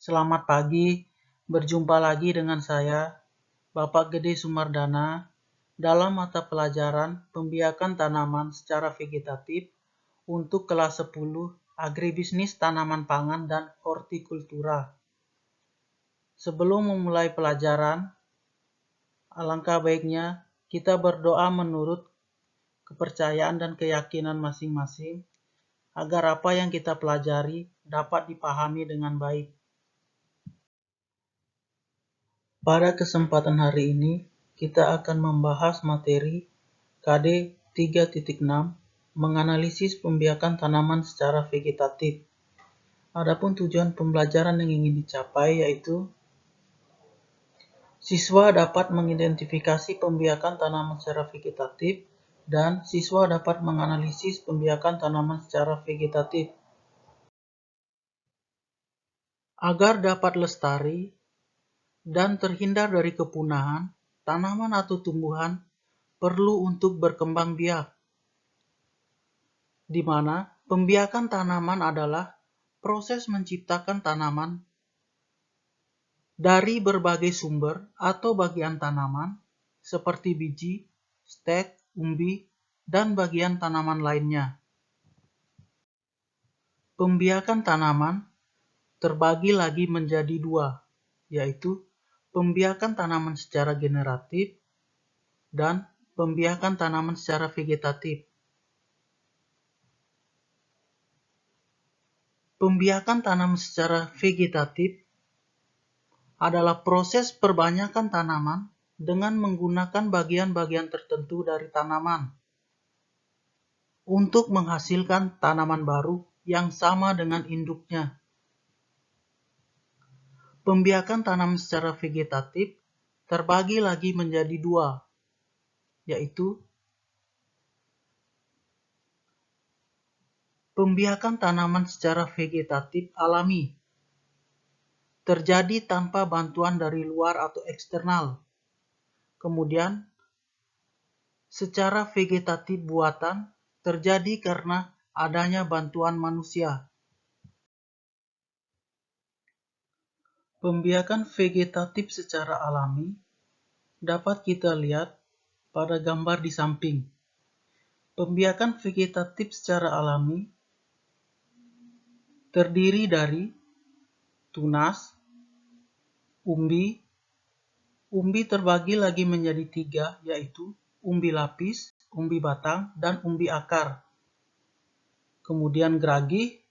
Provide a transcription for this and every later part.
Selamat pagi, berjumpa lagi dengan saya, Bapak Gede Sumardana, dalam mata pelajaran Pembiakan Tanaman secara Vegetatif untuk kelas 10 Agribisnis Tanaman Pangan dan Hortikultura. Sebelum memulai pelajaran, alangkah baiknya kita berdoa menurut kepercayaan dan keyakinan masing-masing agar apa yang kita pelajari dapat dipahami dengan baik. Pada kesempatan hari ini, kita akan membahas materi KD 3.6 menganalisis pembiakan tanaman secara vegetatif. Adapun tujuan pembelajaran yang ingin dicapai yaitu siswa dapat mengidentifikasi pembiakan tanaman secara vegetatif dan siswa dapat menganalisis pembiakan tanaman secara vegetatif. Agar dapat lestari dan terhindar dari kepunahan, tanaman atau tumbuhan perlu untuk berkembang biak, di mana pembiakan tanaman adalah proses menciptakan tanaman dari berbagai sumber atau bagian tanaman seperti biji, stek, umbi, dan bagian tanaman lainnya. Pembiakan tanaman terbagi lagi menjadi dua, yaitu pembiakan tanaman secara generatif dan pembiakan tanaman secara vegetatif. Pembiakan tanaman secara vegetatif adalah proses perbanyakan tanaman dengan menggunakan bagian-bagian tertentu dari tanaman untuk menghasilkan tanaman baru yang sama dengan induknya. Pembiakan tanaman secara vegetatif terbagi lagi menjadi dua, yaitu pembiakan tanaman secara vegetatif alami, terjadi tanpa bantuan dari luar atau eksternal. Kemudian, secara vegetatif buatan terjadi karena adanya bantuan manusia. Pembiakan vegetatif secara alami dapat kita lihat pada gambar di samping. Pembiakan vegetatif secara alami terdiri dari tunas, umbi. Umbi terbagi lagi menjadi tiga, yaitu umbi lapis, umbi batang, dan umbi akar. Kemudian geragi,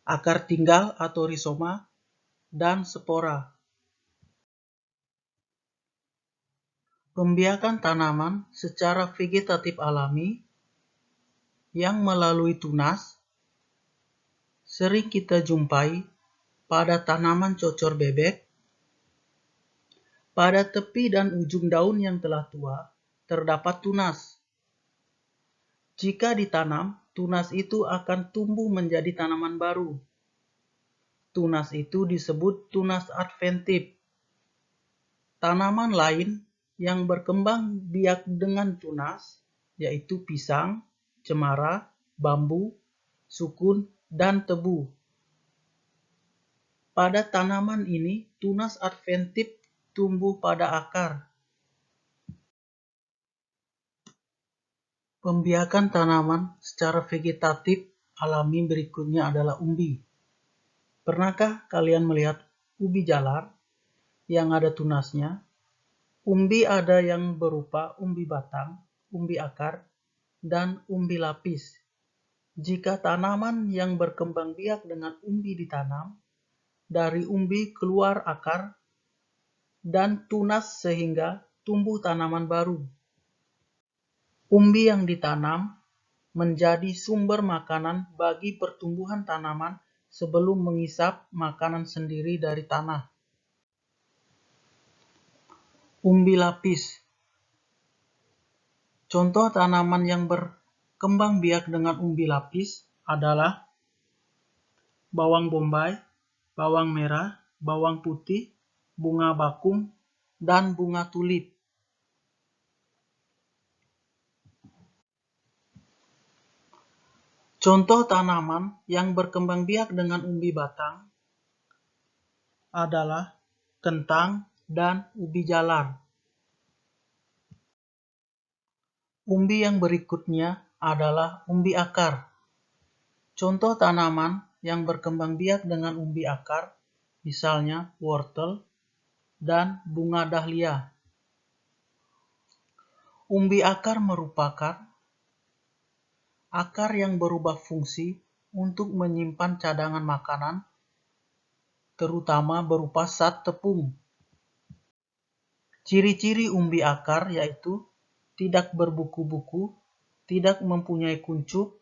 akar tinggal atau rizoma, dan spora. Pembiakan tanaman secara vegetatif alami yang melalui tunas sering kita jumpai pada tanaman cocor bebek. Pada tepi dan ujung daun yang telah tua terdapat tunas. Jika ditanam, tunas itu akan tumbuh menjadi tanaman baru. Tunas itu disebut tunas adventif. Tanaman lain yang berkembang biak dengan tunas yaitu pisang, cemara, bambu, sukun, dan tebu. Pada tanaman ini, tunas adventif tumbuh pada akar. Pembiakan tanaman secara vegetatif alami berikutnya adalah umbi. Pernahkah kalian melihat umbi jalar yang ada tunasnya? Umbi ada yang berupa umbi batang, umbi akar, dan umbi lapis. Jika tanaman yang berkembang biak dengan umbi ditanam, dari umbi keluar akar dan tunas sehingga tumbuh tanaman baru. Umbi yang ditanam menjadi sumber makanan bagi pertumbuhan tanaman sebelum mengisap makanan sendiri dari tanah. Umbi lapis. Contoh tanaman yang berkembang biak dengan umbi lapis adalah bawang bombay, bawang merah, bawang putih, bunga bakung, dan bunga tulip. Contoh tanaman yang berkembang biak dengan umbi batang adalah kentang dan ubi jalar. Umbi yang berikutnya adalah umbi akar. Contoh tanaman yang berkembang biak dengan umbi akar, misalnya wortel dan bunga dahlia. Umbi akar merupakan akar yang berubah fungsi untuk menyimpan cadangan makanan, terutama berupa zat tepung. Ciri-ciri umbi akar yaitu tidak berbuku-buku, tidak mempunyai kuncup,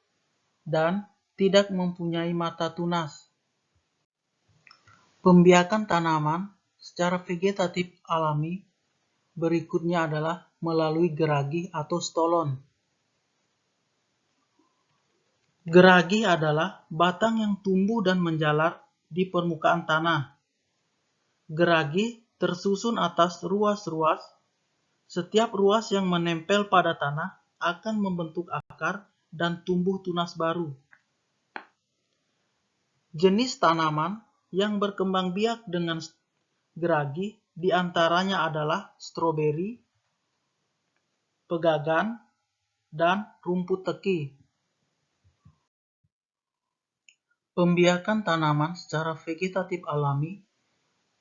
dan tidak mempunyai mata tunas. Pembiakan tanaman secara vegetatif alami berikutnya adalah melalui geragi atau stolon. Geragi adalah batang yang tumbuh dan menjalar di permukaan tanah. Geragi tersusun atas ruas-ruas. Setiap ruas yang menempel pada tanah akan membentuk akar dan tumbuh tunas baru. Jenis tanaman yang berkembang biak dengan geragi diantaranya adalah stroberi, pegagan, dan rumput teki. Pembiakan tanaman secara vegetatif alami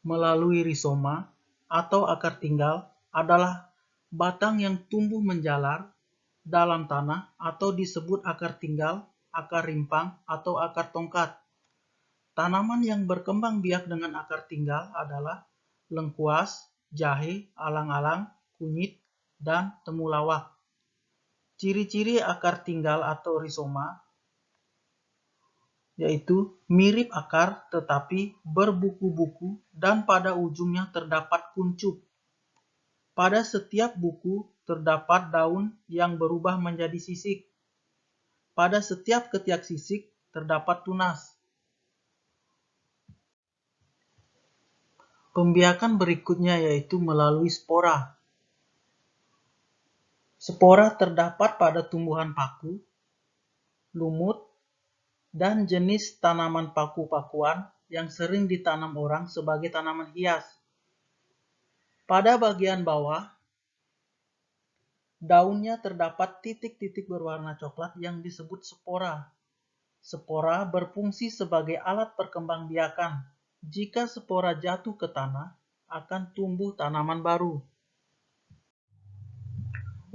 melalui rizoma atau akar tinggal adalah batang yang tumbuh menjalar dalam tanah atau disebut akar tinggal, akar rimpang, atau akar tongkat. Tanaman yang berkembang biak dengan akar tinggal adalah lengkuas, jahe, alang-alang, kunyit, dan temulawak. Ciri-ciri akar tinggal atau rizoma yaitu mirip akar tetapi berbuku-buku dan pada ujungnya terdapat kuncup. Pada setiap buku terdapat daun yang berubah menjadi sisik. Pada setiap ketiak sisik terdapat tunas. Pembiakan berikutnya yaitu melalui spora. Spora terdapat pada tumbuhan paku, lumut, dan jenis tanaman paku-pakuan yang sering ditanam orang sebagai tanaman hias. Pada bagian bawah, daunnya terdapat titik-titik berwarna coklat yang disebut spora. Spora berfungsi sebagai alat perkembangbiakan. Jika spora jatuh ke tanah, akan tumbuh tanaman baru.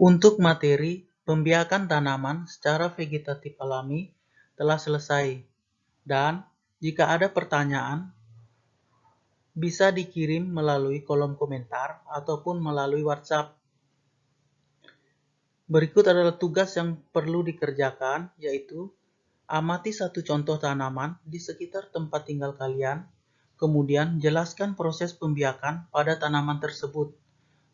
Untuk materi, pembiakan tanaman secara vegetatif alami telah selesai. Dan jika ada pertanyaan, bisa dikirim melalui kolom komentar ataupun melalui WhatsApp. Berikut adalah tugas yang perlu dikerjakan, yaitu amati satu contoh tanaman di sekitar tempat tinggal kalian, kemudian jelaskan proses pembiakan pada tanaman tersebut.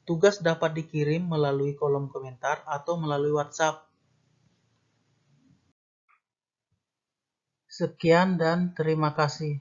Tugas dapat dikirim melalui kolom komentar atau melalui WhatsApp. Sekian dan terima kasih.